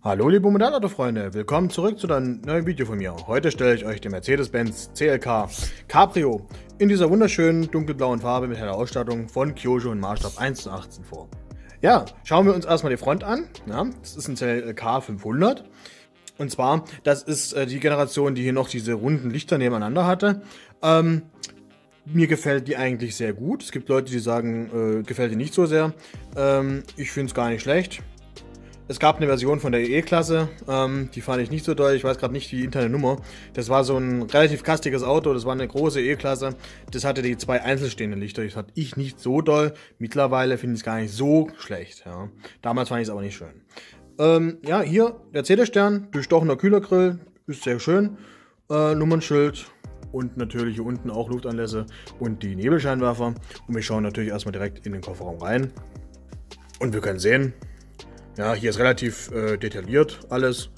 Hallo liebe Motorradfreunde, willkommen zurück zu einem neuen Video von mir. Heute stelle ich euch den Mercedes-Benz CLK Cabrio in dieser wunderschönen dunkelblauen Farbe mit heller Ausstattung von Kyosho in Maßstab 1:18 vor. Ja, schauen wir uns erstmal die Front an. Ja, das ist ein CLK 500. Und zwar, das ist die Generation, die hier noch diese runden Lichter nebeneinander hatte. Mir gefällt die eigentlich sehr gut. Es gibt Leute, die sagen, gefällt die nicht so sehr. Ich finde es gar nicht schlecht. Es gab eine Version von der E-Klasse, die fand ich nicht so doll, ich weiß gerade nicht die interne Nummer. Das war so ein relativ kastiges Auto, das war eine große E-Klasse. Das hatte die zwei einzelstehenden Lichter, das fand ich nicht so doll. Mittlerweile finde ich es gar nicht so schlecht. Ja. Damals fand ich es aber nicht schön. Ja, hier der CD-Stern, durchstochener Kühlergrill, ist sehr schön. Nummernschild und natürlich hier unten auch Luftanlässe und die Nebelscheinwerfer. Und wir schauen natürlich erstmal direkt in den Kofferraum rein. Und wir können sehen, ja, hier ist relativ detailliert alles.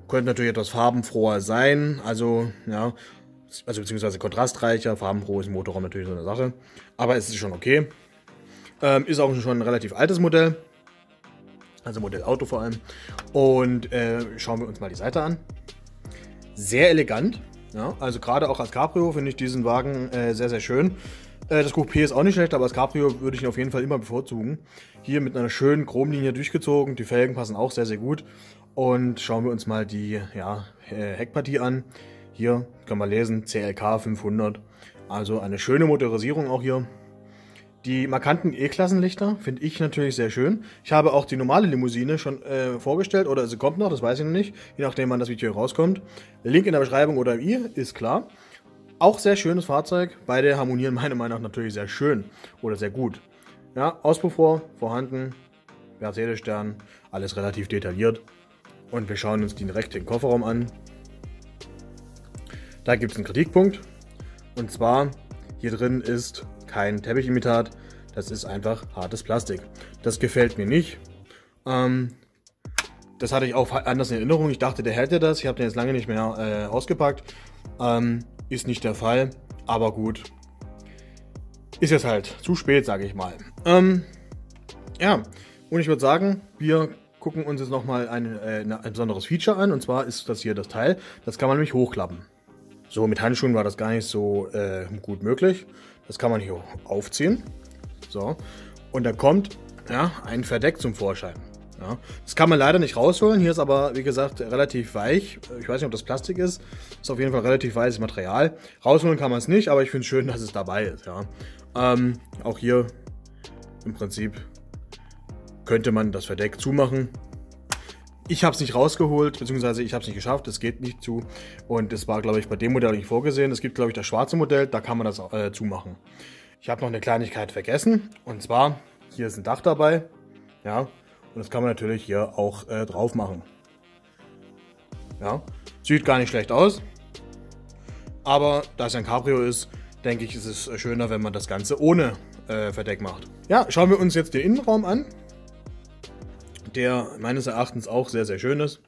Könnte natürlich etwas farbenfroher sein, also beziehungsweise kontrastreicher. Farbenfroh ist im Motorraum natürlich so eine Sache, aber es ist schon okay. Ist auch schon ein relativ altes Modell, also Modell Auto vor allem. Und schauen wir uns mal die Seite an. Sehr elegant, ja, also gerade auch als Cabrio finde ich diesen Wagen sehr, sehr schön. Das Coupé ist auch nicht schlecht, aber als Cabrio würde ich ihn auf jeden Fall immer bevorzugen. Hier mit einer schönen Chromlinie durchgezogen, die Felgen passen auch sehr, sehr gut. Und schauen wir uns mal die Heckpartie an. Hier kann man lesen, CLK 500, also eine schöne Motorisierung auch hier. Die markanten E-Klassenlichter finde ich natürlich sehr schön. Ich habe auch die normale Limousine schon vorgestellt, oder sie kommt noch, das weiß ich noch nicht, je nachdem wann das Video rauskommt. Link in der Beschreibung oder im i, ist klar. Auch sehr schönes Fahrzeug, beide harmonieren meiner Meinung nach natürlich sehr schön oder sehr gut. Ja, Auspuffrohr vorhanden, Mercedes-Stern, alles relativ detailliert. Und wir schauen uns direkt den Kofferraum an. Da gibt es einen Kritikpunkt. Und zwar, hier drin ist kein Teppichimitat, das ist einfach hartes Plastik. Das gefällt mir nicht. Das hatte ich auch anders in Erinnerung. Ich dachte, der hätte das. Ich habe den jetzt lange nicht mehr ausgepackt. Ist nicht der Fall, aber gut. Ist jetzt halt zu spät, sage ich mal. Ja, und ich würde sagen, wir gucken uns jetzt nochmal ein besonderes Feature an. Und zwar ist das hier das Teil. Das kann man nämlich hochklappen. So, mit Handschuhen war das gar nicht so gut möglich. Das kann man hier aufziehen. So, und da kommt ein Verdeck zum Vorschein. Ja, das kann man leider nicht rausholen. Hier ist aber, wie gesagt, relativ weich. Ich weiß nicht, ob das Plastik ist. Ist auf jeden Fall relativ weiches Material. Rausholen kann man es nicht, aber ich finde es schön, dass es dabei ist. Ja. Auch hier im Prinzip könnte man das Verdeck zumachen. Ich habe es nicht rausgeholt, beziehungsweise ich habe es nicht geschafft. Es geht nicht zu. Und es war, glaube ich, bei dem Modell nicht vorgesehen. Es gibt, glaube ich, das schwarze Modell. Da kann man das zumachen. Ich habe noch eine Kleinigkeit vergessen. Und zwar, hier ist ein Dach dabei. Ja. Und das kann man natürlich hier auch drauf machen. Ja, sieht gar nicht schlecht aus. Aber da es ein Cabrio ist, denke ich, ist es schöner, wenn man das Ganze ohne Verdeck macht. Ja, schauen wir uns jetzt den Innenraum an. Der meines Erachtens auch sehr, sehr schön ist.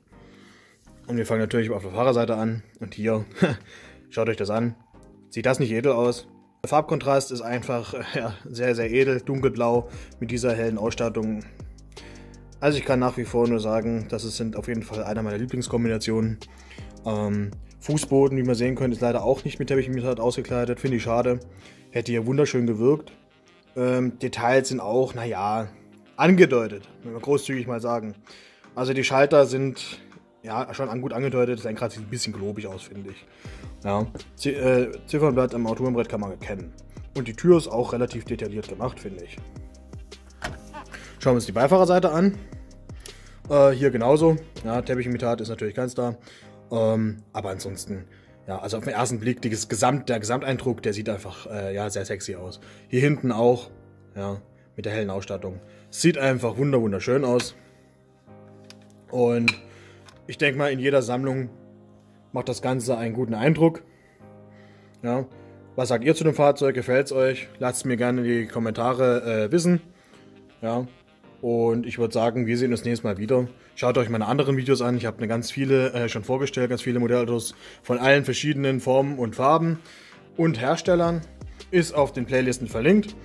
Und wir fangen natürlich auf der Fahrerseite an. Und hier, schaut euch das an. Sieht das nicht edel aus? Der Farbkontrast ist einfach sehr, sehr edel. Dunkelblau mit dieser hellen Ausstattung. Also ich kann nach wie vor nur sagen, das sind auf jeden Fall einer meiner Lieblingskombinationen. Fußboden, wie man sehen könnte, ist leider auch nicht mit Teppichimitat ausgekleidet. Finde ich schade. Hätte hier wunderschön gewirkt. Details sind auch, naja, angedeutet, wenn wir großzügig mal sagen. Also die Schalter sind ja schon gut angedeutet. Das Lenkrad sieht ein bisschen globig aus, finde ich. Ja. Ziffernblatt am Armaturenbrett kann man erkennen. Und die Tür ist auch relativ detailliert gemacht, finde ich. Schauen wir uns die Beifahrerseite an. Hier genauso. Ja, Teppichimitat ist natürlich ganz da. Aber ansonsten, ja, also auf den ersten Blick, der Gesamteindruck, der sieht einfach sehr sexy aus. Hier hinten auch, ja, mit der hellen Ausstattung. Sieht einfach wunderschön aus. Und ich denke mal, in jeder Sammlung macht das Ganze einen guten Eindruck. Ja, was sagt ihr zu dem Fahrzeug? Gefällt es euch? Lasst es mir gerne in die Kommentare wissen. Ja. Und ich würde sagen, wir sehen uns nächstes Mal wieder. Schaut euch meine anderen Videos an. Ich habe ganz viele schon vorgestellt, ganz viele Modellautos von allen verschiedenen Formen und Farben und Herstellern. Ist auf den Playlisten verlinkt.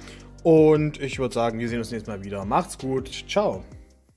Und ich würde sagen, wir sehen uns nächstes Mal wieder. Macht's gut. Ciao.